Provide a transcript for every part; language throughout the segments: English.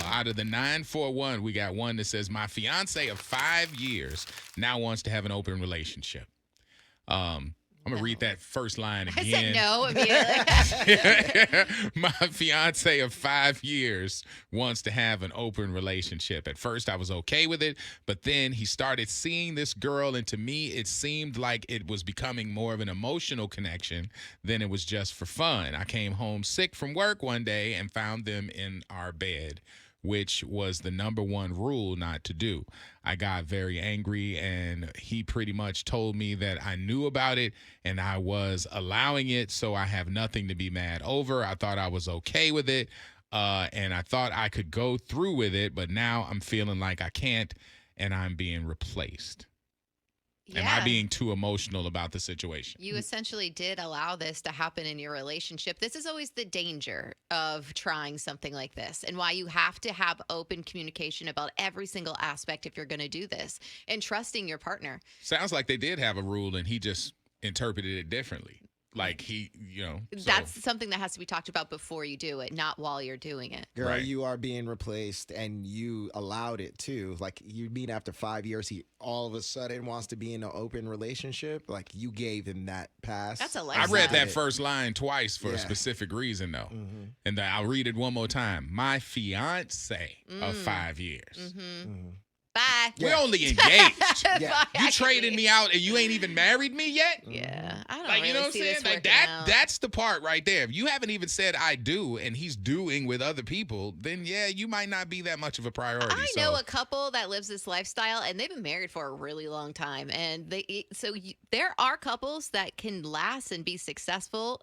Out of the 941, we got one that says, my fiance of 5 years now wants to have an open relationship. I'm going to read that first line again. I said no immediately. My fiance of 5 years wants to have an open relationship. At first, I was okay with it, but then he started seeing this girl, and to me, it seemed like it was becoming more of an emotional connection than it was just for fun. I came home sick from work one day and found them in our bed, which was the number one rule not to do. I got very angry, and he pretty much told me that I knew about it and I was allowing it, so I have nothing to be mad over. I thought I was okay with it, and I thought I could go through with it, but now I'm feeling like I can't, and I'm being replaced. Yeah. Am I being too emotional about the situation? You essentially did allow this to happen in your relationship. This is always the danger of trying something like this, and why you have to have open communication about every single aspect if you're going to do this, and trusting your partner. Sounds like they did have a rule and he just interpreted it differently. Like he, That's something that has to be talked about before you do it, not while you're doing it. Girl, Right. you are being replaced, and you allowed it too. Like, you mean after 5 years, he all of a sudden wants to be in an open relationship? Like, you gave him that pass. That's a I lifestyle. read that first line twice for Yeah. a specific reason, though. Mm-hmm. And I'll read it one more time. My fiance of 5 years. Mm-hmm. Bye. We're Yeah. only engaged. Yeah. Bye, You actually. trading me out and you ain't even married me yet? Yeah, I don't Like, really you know what I'm see saying? this Like working that out. that's the part right there. If you haven't even said I do and he's doing with other people, then yeah, you might not be that much of a priority. I know a couple that lives this lifestyle, and they've been married for a really long time. And there are couples that can last and be successful.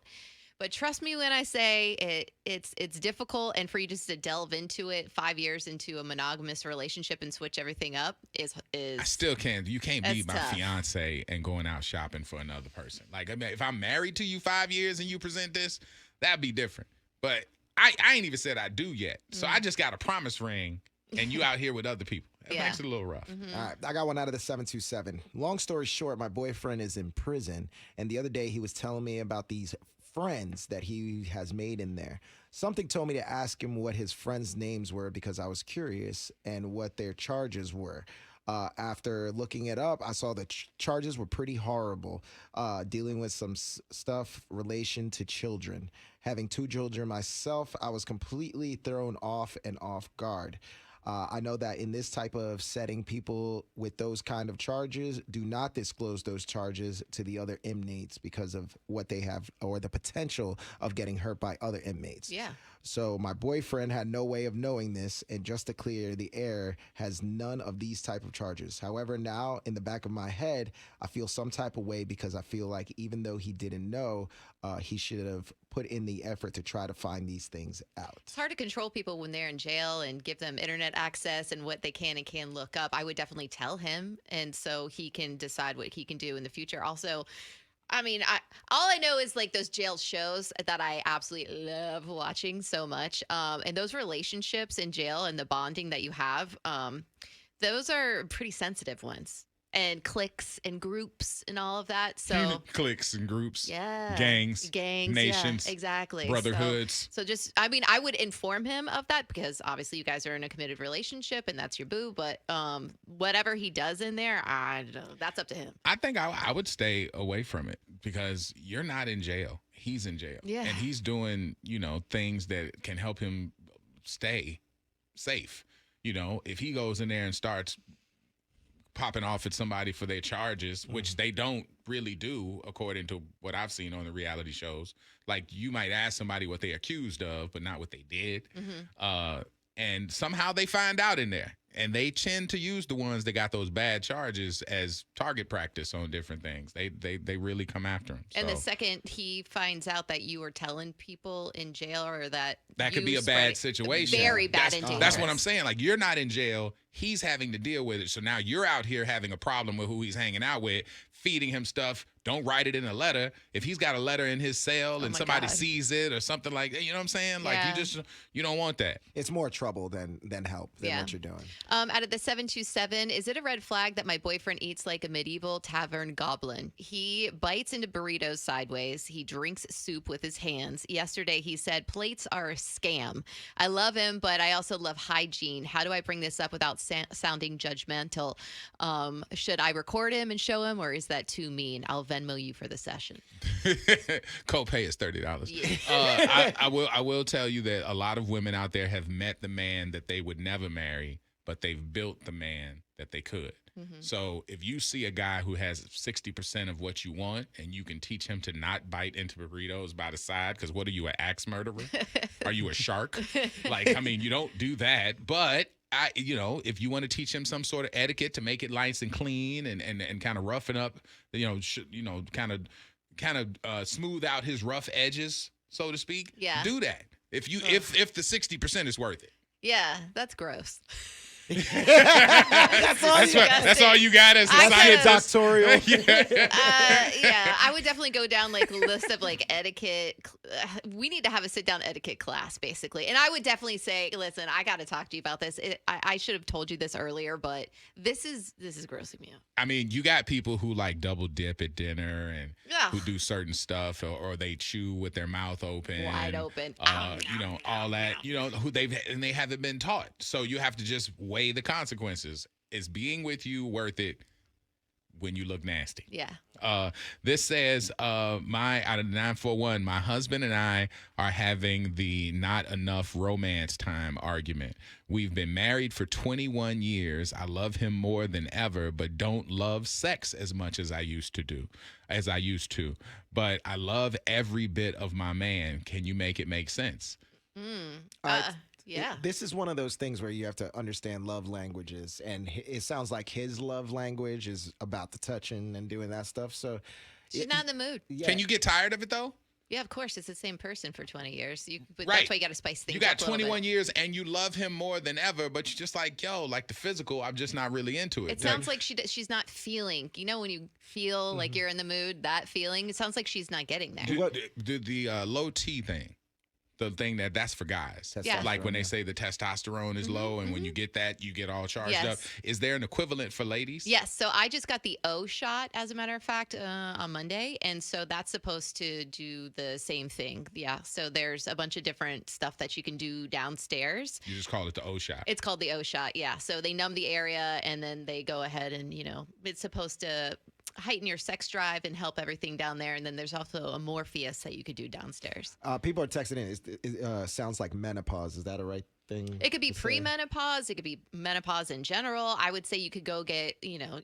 But trust me when I say it's difficult, and for you just to delve into it 5 years into a monogamous relationship and switch everything up is I still can't. You can't be That's my tough. fiance and going out shopping for another person. Like, I mean, if I'm married to you 5 years and you present this, that'd be different. But I ain't even said I do yet. So I just got a promise ring, and you out here with other people. That Yeah. makes it a little rough. All right, I got one out of the 727. Long story short, my boyfriend is in prison, and the other day he was telling me about these friends that he has made in there. Something told me to ask him what his friends' names were because I was curious and what their charges were. After looking it up, I saw the charges were pretty horrible, dealing with some stuff relation to children. Having 2 children myself, I was completely thrown off and off guard. I know that in this type of setting, people with those kind of charges do not disclose those charges to the other inmates because of what they have or the potential of getting hurt by other inmates. Yeah. So my boyfriend had no way of knowing this, and just to clear the air, has none of these type of charges. However, now in the back of my head, I feel some type of way because I feel like even though he didn't know, he should have put in the effort to try to find these things out. It's hard to control people when they're in jail and give them internet access and what they can and can't look up. I would definitely tell him, and so he can decide what he can do in the future. Also, I mean, all I know is like those jail shows that I absolutely love watching so much. And those relationships in jail and the bonding that you have, those are pretty sensitive ones. And cliques and groups and all of that. So Cliques and groups, yeah, gangs, nations, yeah, exactly, brotherhoods. So just, I mean, I would inform him of that because obviously you guys are in a committed relationship and that's your boo. But whatever he does in there, I don't know, that's up to him. I think I would stay away from it because you're not in jail. He's in jail. Yeah. And he's doing, things that can help him stay safe. If he goes in there and starts popping off at somebody for their charges, which they don't really do, according to what I've seen on the reality shows. Like, you might ask somebody what they're accused of, but not what they did. And somehow they find out in there. And they tend to use the ones that got those bad charges as target practice on different things. They really come after them. And So the second he finds out that you were telling people in jail or that could be you a spread bad it- situation. very bad and That's what I'm dangerous. saying. Like, you're not in jail. He's having to deal with it. So now you're out here having a problem with who he's hanging out with, feeding him stuff, Don't write it in a letter. If he's got a letter in his cell Oh and my somebody God. sees it or something like that, you know what I'm saying? Like Yeah. you don't want that. It's more trouble than help than Yeah. what you're doing. Out of the 727, is it a red flag that my boyfriend eats like a medieval tavern goblin? He bites into burritos sideways. He drinks soup with his hands. Yesterday, he said plates are a scam. I love him, but I also love hygiene. How do I bring this up without sounding judgmental? Should I record him and show him, or is that too mean? I'll Venmo you for the session. Copay is $30. Yeah. I will tell you that a lot of women out there have met the man that they would never marry, but they've built the man that they could. So if you see a guy who has 60% of what you want and you can teach him to not bite into burritos by the side, because what are you, an axe murderer? Are you a shark? Like, I mean, you don't do that, but if you want to teach him some sort of etiquette to make it nice and clean and kind of roughen up, kind of smooth out his rough edges, so to speak. Yeah. Do that. If the 60% is worth it. Yeah, that's gross. That's all you got as a I That's scientist. your doctoral. Yeah, I would definitely go down like a list of like etiquette. We need to have a sit down etiquette class, basically. And I would definitely say, listen, I got to talk to you about this. I should have told you this earlier, but this is grossing me out. I mean, you got people who like double dip at dinner and Ugh. who do certain stuff, or they chew with their mouth open, Wide open. All that, who they haven't been taught. So you have to just weigh the consequences. Is being with you worth it when you look nasty? Yeah. This says, out of the 941, my husband and I are having the not enough romance time argument. We've been married for 21 years. I love him more than ever, but don't love sex as much as I used to. But I love every bit of my man. Can you make it make sense? Yeah. This is one of those things where you have to understand love languages, and it sounds like his love language is about the touching and doing that stuff. So, She's not in the mood. yeah. Can you get tired of it though? Yeah, of course. It's the same person for 20 years. But Right. That's why you got to spice things You got up a little 21 bit. years and you love him more than ever, but you're just like, yo, like the physical, I'm just not really into it. It sounds like she's not feeling. You know when you feel like you're in the mood, that feeling? It sounds like she's not getting there. the low T thing. The thing that's for guys. Yeah. Like when they say the testosterone is low and when you get that, you get all charged Yes. up. Is there an equivalent for ladies? Yes. So I just got the O shot, as a matter of fact, on Monday. And so that's supposed to do the same thing. Yeah. So there's a bunch of different stuff that you can do downstairs. You just call it the O shot. It's called the O shot. Yeah. So they numb the area and then they go ahead and, it's supposed to heighten your sex drive and help everything down there. And then there's also a Morpheus that you could do downstairs. People are texting in. It sounds like menopause. Is that a right thing? It could be to say? pre-menopause. It could be menopause in general. I would say you could go get,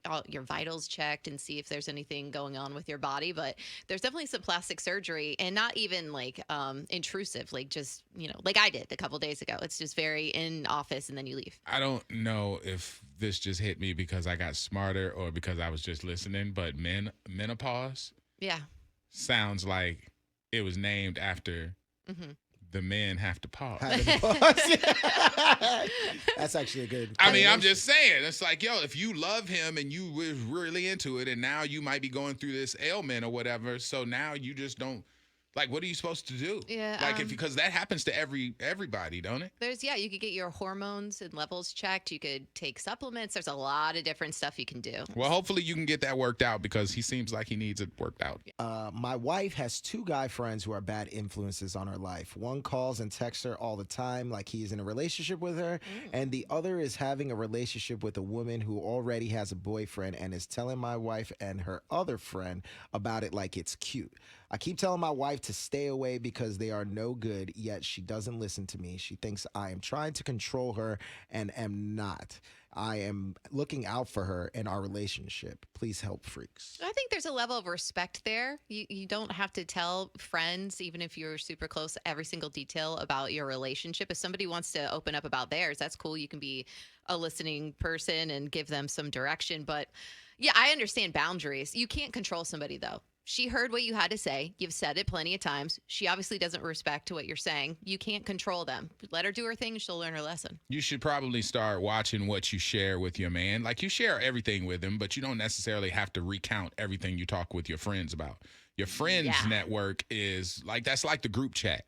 all your vitals checked and see if there's anything going on with your body. But there's definitely some plastic surgery, and not even like intrusive, like just, like I did a couple days ago. It's just very in office and then you leave. I don't know if this just hit me because I got smarter or because I was just listening, but menopause Yeah. sounds like it was named after Mm-hmm. the men have to pause. Having a pause. That's actually a good. I mean, I'm correlation. just saying. It's like, yo, if you love him and you was really into it, and now you might be going through this ailment or whatever, so now you just don't. Like, what are you supposed to do? Yeah, Like, because that happens to everybody, don't it? you could get your hormones and levels checked. You could take supplements. There's a lot of different stuff you can do. Well, hopefully you can get that worked out because he seems like he needs it worked out. My wife has two guy friends who are bad influences on her life. One calls and texts her all the time like he's in a relationship with her, and the other is having a relationship with a woman who already has a boyfriend and is telling my wife and her other friend about it like it's cute. I keep telling my wife to stay away because they are no good, yet she doesn't listen to me. She thinks I am trying to control her and am not. I am looking out for her in our relationship. Please help, freaks. I think there's a level of respect there. You don't have to tell friends, even if you're super close, every single detail about your relationship. If somebody wants to open up about theirs, that's cool. You can be a listening person and give them some direction. But yeah, I understand boundaries. You can't control somebody, though. she heard what you had to say. You've said it plenty of times. She obviously doesn't respect what you're saying. You can't control them. Let her do her thing and she'll learn her lesson. You should probably start watching what you share with your man. Like, you share everything with him, but you don't necessarily have to recount everything you talk with your friends about. Your friends' network is like, that's like the group chat.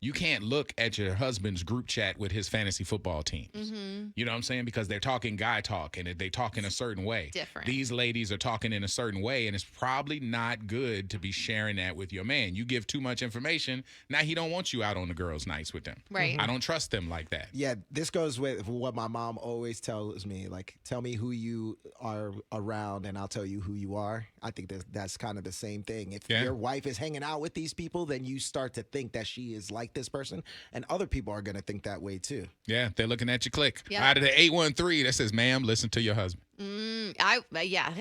You can't look at your husband's group chat with his fantasy football teams. Mm-hmm. You know what I'm saying? Because they're talking guy talk and they talk in a certain way. Different. These ladies are talking in a certain way, and it's probably not good to be sharing that with your man. You give too much information, now he don't want you out on the girls' nights with them. Right. I don't trust them like that. Yeah, this goes with what my mom always tells me. Like, tell me who you are around, and I'll tell you who you are. I think that's kind of the same thing. If your wife is hanging out with these people, then you start to think that she is like this person, and other people are going to think that way too. Yeah, they're looking at your click. Yeah. Out of the 813 that says, ma'am, listen to your husband. I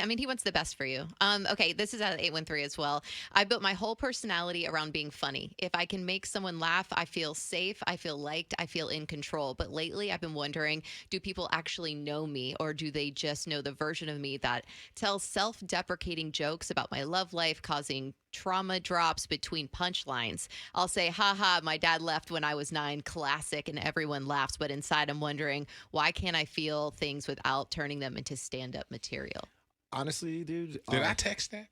mean, he wants the best for you. Okay, this is out of 813 as well. I built my whole personality around being funny. If I can make someone laugh, I feel safe, I feel liked, I feel in control. But lately I've been wondering, do people actually know me, or do they just know the version of me that tells self-deprecating jokes about my love life, causing trauma drops between punchlines? I'll say, haha, my dad left when I was 9, classic, and everyone laughs. But inside I'm wondering, why can't I feel things without turning them into stand-up material? Honestly, dude. Did I text that?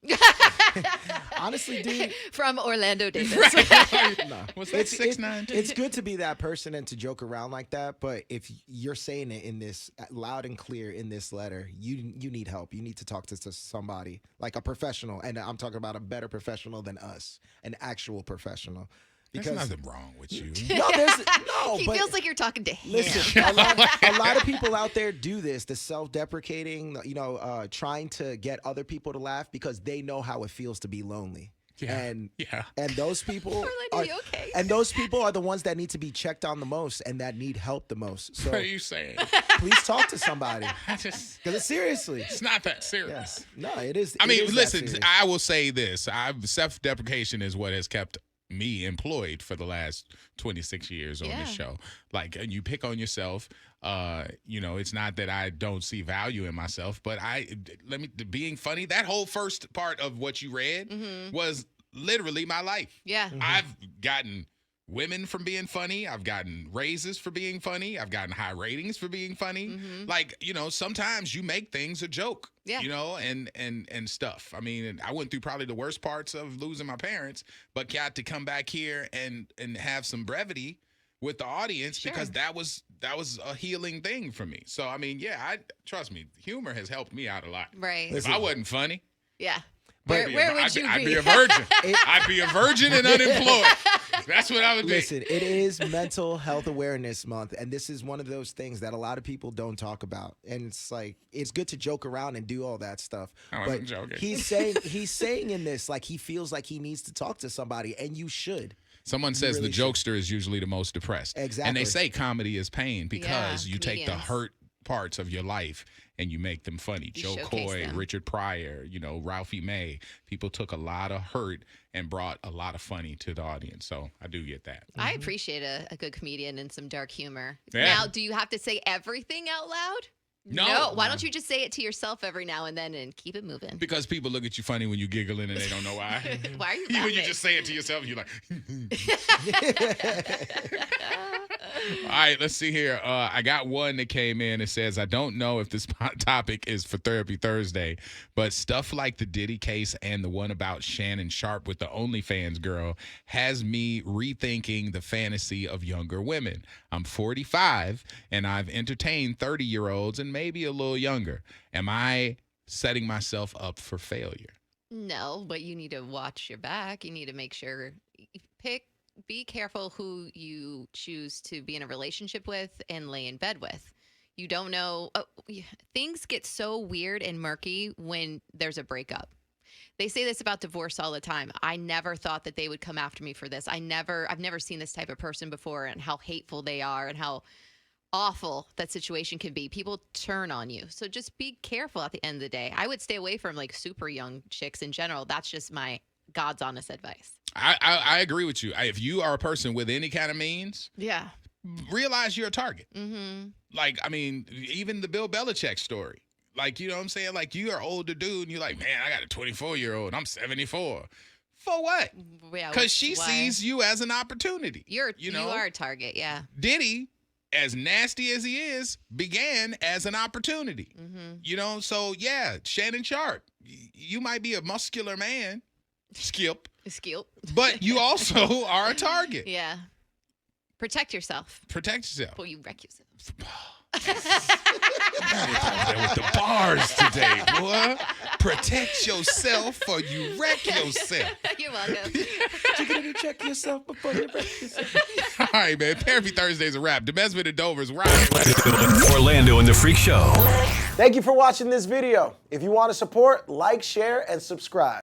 Honestly, dude. From Orlando Davis. No. Was that 6'9"? It's good to be that person and to joke around like that, but if you're saying it in this loud and clear in this letter, you need help. You need to talk to somebody, like a professional, and I'm talking about a better professional than us, an actual professional. There's nothing wrong with you. He feels like you're talking to him. Listen, a lot of people out there do this, the self-deprecating, trying to get other people to laugh because they know how it feels to be lonely. Yeah. And those people are you okay? And those people are the ones that need to be checked on the most and that need help the most. So What are you saying? please talk to somebody. Because Because seriously. it's not that serious. No, it is. I it mean, is that listen, serious. I will say this. Self-deprecation is what has kept me employed for the last 26 years on this show. Like, and you pick on yourself. It's not that I don't see value in myself, but being funny, that whole first part of what you read was literally my life. Yeah. I've gotten women from being funny. I've gotten raises for being funny. I've gotten high ratings for being funny. Like, sometimes you make things a joke. Yeah. And stuff. I mean, I went through probably the worst parts of losing my parents, but got to come back here and have some brevity with the audience because that was a healing thing for me. So, I mean, trust me, humor has helped me out a lot. Right. If I wasn't funny, Yeah. I'd I'd be a virgin. I'd be a virgin and unemployed. That's what I would be. Listen, it is Mental Health Awareness Month, and this is one of those things that a lot of people don't talk about. And it's like, it's good to joke around and do all that stuff. I wasn't joking. He's saying in this, like, he feels like he needs to talk to somebody, and you should. Someone says really the jokester is usually the most depressed. Exactly. And they say comedy is pain because Yeah, you take the comedians. hurt parts of your life and you make them funny. You Joe showcase Coy, them. Richard Pryor, Ralphie May. People took a lot of hurt and brought a lot of funny to the audience. So I do get that. I appreciate a good comedian and some dark humor. Yeah. Now, do you have to say everything out loud? No. Why don't you just say it to yourself every now and then and keep it moving? Because people look at you funny when you giggling and they don't know why. Why are you Even laughing? you just say it to yourself, you're like, all right, let's see here. I got one that came in and says, I don't know if this topic is for Therapy Thursday, but stuff like the Diddy case and the one about Shannon Sharp with the OnlyFans girl has me rethinking the fantasy of younger women. I'm 45 and I've entertained 30-year-olds and maybe a little younger. Am I setting myself up for failure? No, but you need to watch your back. You need to make sure, be careful who you choose to be in a relationship with and lay in bed with. You don't know. Things get so weird and murky when there's a breakup. They say this about divorce all the time. I never thought that they would come after me for this. I've never seen this type of person before, and how hateful they are and how awful that situation can be. People turn on you. So just be careful at the end of the day. I would stay away from like super young chicks in general. That's just my God's honest advice. I agree with you. If you are a person with any kind of means, Yeah. realize you're a target. Mm-hmm. Like, I mean, even the Bill Belichick story. Like, you know what I'm saying? Like, you are older dude, and you're like, man, I got a 24-year-old. I'm 74. For what? Yeah, Because she why? sees you as an opportunity. You know? are a target, yeah. Diddy, as nasty as he is, began as an opportunity. Mm-hmm. You know, so yeah, Shannon Sharp, you might be a muscular man, Skip, but you also are a target. Yeah. Protect yourself. Protect yourself. Before you wreck yourself. With the bars today, boy. Protect yourself or you wreck yourself. You're welcome. You gotta check yourself before you wreck yourself. All right, man. Therapy Thursday's a wrap. Demesman and Dover's right. Orlando and the Freak Show. Thank you for watching this video. If you want to support, like, share, and subscribe.